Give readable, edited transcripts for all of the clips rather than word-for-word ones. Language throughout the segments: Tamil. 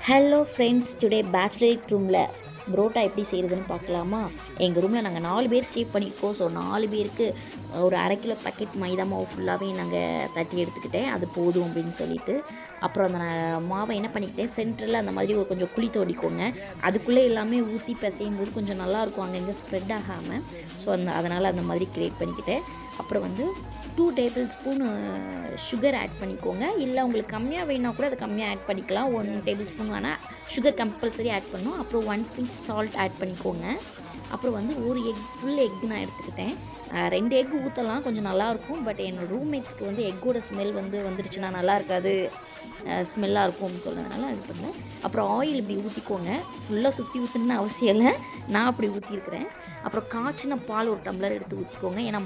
ஹலோ ஃப்ரெண்ட்ஸ், டுடே பேச்சுலர் ரூமில் புரோட்டா எப்படி செய்கிறதுன்னு பார்க்கலாமா? எங்கள் ரூமில் நாங்கள் 4 பேர் ஸ்டே பண்ணியிருக்கோம். ஸோ 4 பேருக்கு ஒரு 1/2 கிலோ பாக்கெட் மைதா மாவு ஃபுல்லாகவே நாங்கள் தட்டி எடுத்துக்கிட்டேன். அது போதும் அப்படின்னு சொல்லிட்டு அப்புறம் அந்த மாவை என்ன பண்ணிக்கிட்டேன், சென்டரில் அந்த மாதிரி ஒரு கொஞ்சம் குழி தோண்டிக்கோங்க. அதுக்குள்ளே எல்லாமே ஊற்றி பிசையும் போது கொஞ்சம் நல்லாயிருக்கும், அங்கங்கே ஸ்ப்ரெட் ஆகாமல். ஸோ அதனால் அந்த மாதிரி க்ரியேட் பண்ணிக்கிட்டேன். அப்புறம் வந்து 2 டேபிள் ஸ்பூன் சுகர் ஆட் பண்ணிக்கோங்க. இல்லை உங்களுக்கு கம்மியாக வேணால் கூட அதை கம்மியாக ஆட் பண்ணிக்கலாம். 1 டேபிள் ஸ்பூன் வேணால் சுகர் கம்பல்சரி ஆட் பண்ணணும். அப்புறம் 1 பிஞ்ச் சால்ட் ஆட் பண்ணிக்கோங்க. அப்புறம் வந்து ஒரு ஃபுல் எக் நான் எடுத்துக்கிட்டேன். 2 எக் ஊற்றலாம், கொஞ்சம் நல்லாயிருக்கும். பட் என்னோடய ரூம்மேட்ஸ்க்கு வந்து எக்கோட ஸ்மெல் வந்துருச்சுன்னா நல்லா இருக்காது, ஸ்மெல்லாக இருக்கும் அப்படின்னு சொன்னதுனால அது பண்ணேன். அப்புறம் ஆயில் இப்படி ஊற்றிக்கோங்க. ஃபுல்லாக சுற்றி ஊற்றணுன்னு அவசியம் இல்லை, நான் அப்படி ஊற்றிருக்கிறேன். அப்புறம் காய்ச்சின பால் ஒரு டம்ளர் எடுத்து ஊற்றிக்கோங்க. ஏன்னா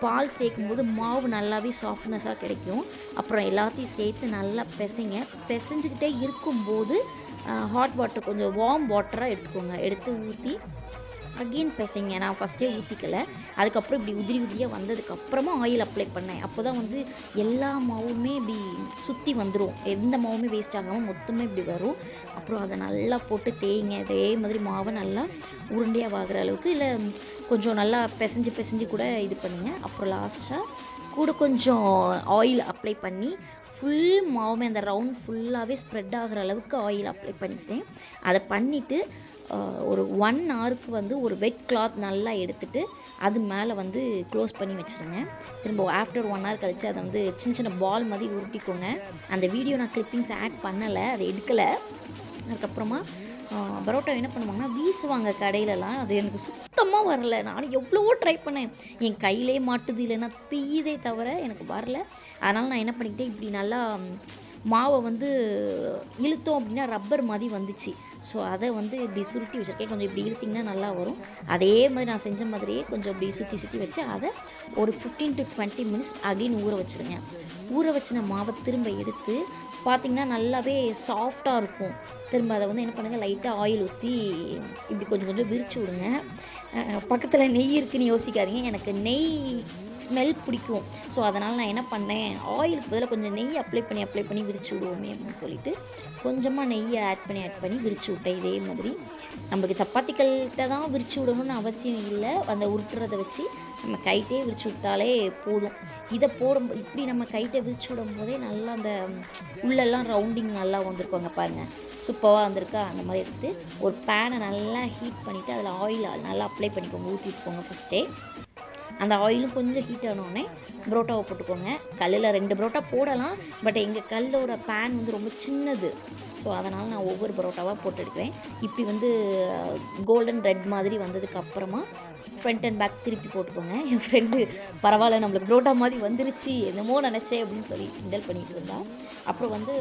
பால் சேர்க்கும்போது மாவு நல்லாவே சாஃப்ட்னஸாக கிடைக்கும். அப்புறம் எல்லாத்தையும் சேர்த்து நல்லா பிசைஞ்சிக்கிட்டே இருக்கும்போது ஹாட் வாட்டர், கொஞ்சம் வார்ம் வாட்டராக எடுத்துக்கோங்க. எடுத்து ஊற்றி அகெயின் பிசைங்க. நான் ஃபஸ்ட்டே ஊற்றிக்கல, அதுக்கப்புறம் இப்படி உதிரியாக வந்ததுக்கப்புறமா ஆயில் அப்ளை பண்ணேன். அப்போ தான் வந்து எல்லா மாவுமே இப்படி சுற்றி வந்துடும், எந்த மாவுமே வேஸ்ட் ஆகாமல் மொத்தமே இப்படி வரும். அப்புறம் அதை நல்லா போட்டு தேய்ங்க. இதே மாதிரி மாவை நல்லா உருண்டையாக ஆகிற அளவுக்கு, இல்லை கொஞ்சம் நல்லா பிசைஞ்சு கூட இது பண்ணுங்கள். அப்புறம் லாஸ்ட்டாக கூட கொஞ்சம் ஆயில் அப்ளை பண்ணி ஃபுல் மாவுமே அந்த ரவுண்ட் ஃபுல்லாகவே ஸ்ப்ரெட் ஆகிற அளவுக்கு ஆயில் அப்ளை பண்ணிக்கிட்டேன். அதை பண்ணிவிட்டு ஒரு 1 ஹவருக்கு வந்து ஒரு வெட் கிளாத் நல்லா எடுத்துகிட்டு அது மேலே வந்து க்ளோஸ் பண்ணி வச்சுருங்க. திரும்ப ஆஃப்டர் 1 ஹவர் கழித்து அதை வந்து சின்ன பால் மாதிரி உருட்டிக்கோங்க. அந்த வீடியோ நான் கிளிப்பிங்ஸ் ஆட் பண்ணலை, அதை எடுக்கலை. அதுக்கப்புறமா பரோட்டா என்ன பண்ணுவாங்கன்னா வீசுவாங்க கடையிலலாம். அது எனக்கு சுத்தமாக வரல. நானும் எவ்வளவோ ட்ரை பண்ணேன், என் கையிலே மாட்டுது, இல்லைன்னா பெய்யுதே தவிர எனக்கு வரல. அதனால் நான் என்ன பண்ணிக்கிட்டேன், இப்படி நல்லா மாவை வந்து இழுத்தோம் அப்படின்னா ரப்பர் மாதிரி வந்துச்சு. ஸோ அதை வந்து இப்படி சுருட்டி வச்சுருக்கேன். கொஞ்சம் இப்படி இழுத்திங்கன்னா நல்லா வரும். அதே மாதிரி நான் செஞ்ச மாதிரியே கொஞ்சம் இப்படி சுற்றி வச்சு அதை ஒரு 15 to 20 மினிட்ஸ் அகைன் ஊற வச்சுருங்க. ஊற வச்சின மாவை திரும்ப எடுத்து பார்த்திங்கன்னா நல்லாவே சாஃப்டாக இருக்கும். திரும்ப அதை வந்து என்ன பண்ணுங்கள், லைட்டாக ஆயில் ஊற்றி இப்படி கொஞ்சம் விரித்து விடுங்க. பக்கத்தில் நெய் இருக்குதுன்னு யோசிக்காதீங்க, எனக்கு நெய் ஸ்மெல் பிடிக்கும். ஸோ அதனால் நான் என்ன பண்ணேன், ஆயிலுக்கு பதிலாக கொஞ்சம் நெய் அப்ளை பண்ணி விரித்து விடுவோமே அப்படின்னு சொல்லிட்டு கொஞ்சமாக நெய்யை ஆட் பண்ணி விரித்து விட்டேன். இதே மாதிரி நம்மளுக்கு சப்பாத்திகள்கிட்ட தான் விரித்து விடணும்னு அவசியம் இல்லை. அந்த உருட்டுறதை வச்சு நம்ம கைட்டே விரித்து விட்டாலே போதும். இதை இப்படி நம்ம கைட்டை விரித்து விடும் போதே நல்லா அந்த உள்ளெல்லாம் ரவுண்டிங் நல்லா வந்திருக்கோங்க பாருங்கள், சூப்பராக வந்திருக்கா. அந்த மாதிரி எடுத்துகிட்டு ஒரு பேனை நல்லா ஹீட் பண்ணிவிட்டு அதில் ஆயில் நல்லா அப்ளை பண்ணிக்கோங்க, ஊற்றிட்டுக்கோங்க ஃபஸ்ட்டே. அந்த ஆயிலும் கொஞ்சம் ஹீட் ஆனோடனே புரோட்டாவை போட்டுக்கோங்க. கல்லில் 2 புரோட்டா போடலாம், பட் எங்கள் கல்லோட பேன் வந்து ரொம்ப சின்னது. ஸோ அதனால் நான் ஒவ்வொரு புரோட்டாவாக போட்டு எடுக்கிறேன். இப்படி வந்து கோல்டன் ரெட் மாதிரி வந்ததுக்கப்புறமா ஃப்ரண்ட் அண்ட் பேக் திருப்பி போட்டுக்கோங்க. என் ஃப்ரெண்டு பரவாயில்ல நம்மளுக்கு புரோட்டா மாதிரி வந்துருச்சு, என்னமோ நினச்சேன் அப்படின்னு சொல்லி கிண்டல் பண்ணிகிட்டு இருந்தா. அப்புறம் வந்து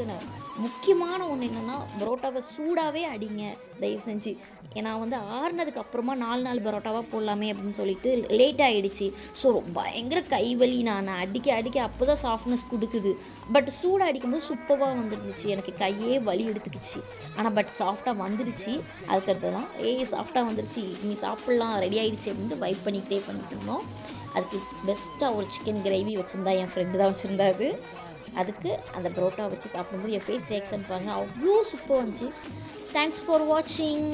முக்கியமான ஒன்று என்னென்னா, புரோட்டாவை சூடாகவே அடிங்க தயவு செஞ்சு. ஏன்னா வந்து ஆறுனதுக்கு அப்புறமா 4 பரோட்டாவாக போடலாமே அப்படின்னு சொல்லிட்டு லேட் ஆகிடுச்சு. ஸோ பயங்கர கைவலி, நான் அடிக்க அப்போ தான் சாஃப்ட்னஸ் கொடுக்குது. பட் சூடாக அடிக்கும்போது சூப்பராக வந்துருந்துச்சு, எனக்கு கையே வலி எடுத்துக்கிச்சு. ஆனால் பட் சாஃப்டாக வந்துருச்சு. அதுக்கடுத்து தான் சாஃப்டாக வந்துருச்சு, நீ சாப்பிட்லாம், ரெடி ஆகிடுச்சு அப்படின்ட்டு வைப் பண்ணிகிட்டே இருந்தோம். அதுக்கு பெஸ்ட்டாக ஒரு சிக்கன் கிரேவி வச்சுருந்தா, என் ஃப்ரெண்டு தான் வச்சுருந்தா. அதுக்கு அந்த புரோட்டா வச்சு சாப்பிடும்போது என் ஃபேஸ் ரியாக்ஷன் பாருங்கள், அவ்வளோ சூப்பராக வந்துச்சு. தேங்க்ஸ் ஃபார் வாட்சிங்.